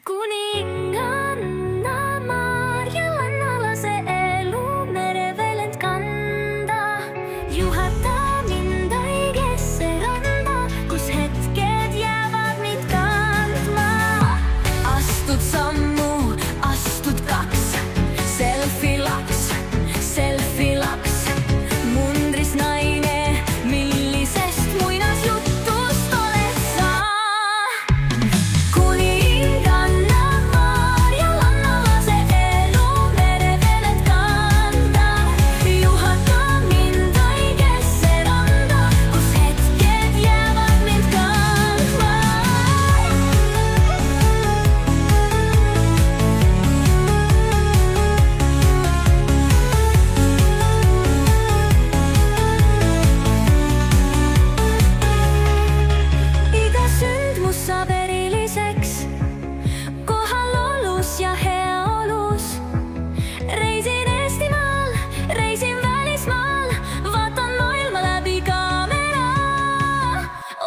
Kuninganna Marjallannalla se elu merevelet kanda. Juhata mind õigesse randa, kus hetked jäävad mind kandma. Astud sammu, astud kaks, selfie laks, selfie laks. Mundris naine, millisest muinasjutust oled sa? Kuninganna Marjallannalla se elu merevelet kanda. Juhata mind õigesse randa, kus hetked jäävad mind kandma. Iga sündmus saab eriliseks, kohalolus ja heaolus. Reisin Eestimaal, reisin välismaal, vaatan maailma läbi kaamera.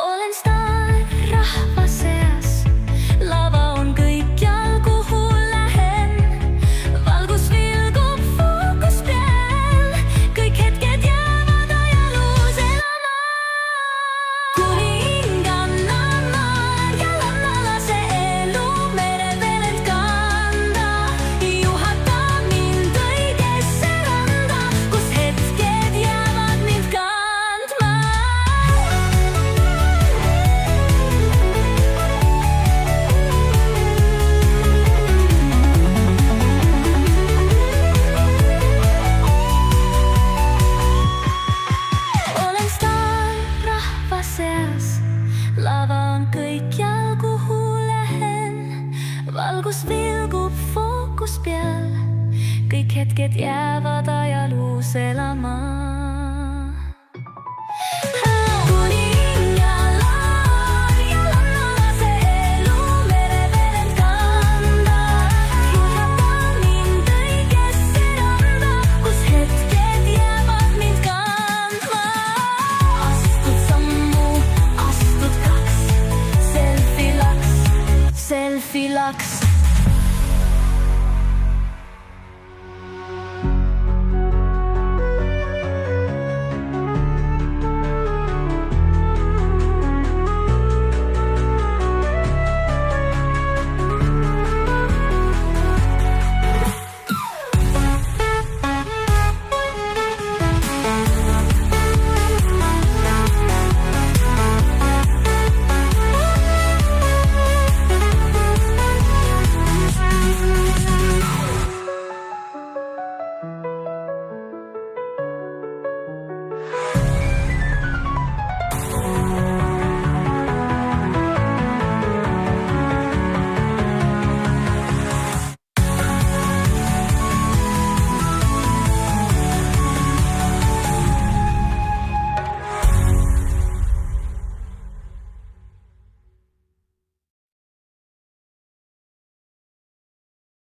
Olen staar rahva seas, lava on kõikjal, kuhu lähen. Valgus vilgub fookus peal, kõik hetked jäävad ajaloos elama. Kuninganna Marjallannalla se elu merevelet kanda. Juhata mind õigesse randa, kus hetked jäävad mind kandma. Olen staar rahva seas, lava on kõikjal, kuhu lähen. Valgus vilgub fookus peal, kõik hetked jäävad ajaloos elama. Kuninganna Marjallannalla se elu merevelet kanda. Juhata mind õigesse randa, kus hetked jäävad mind kandma. Astud sammu, astud kaks, selfie laks, selfie laks.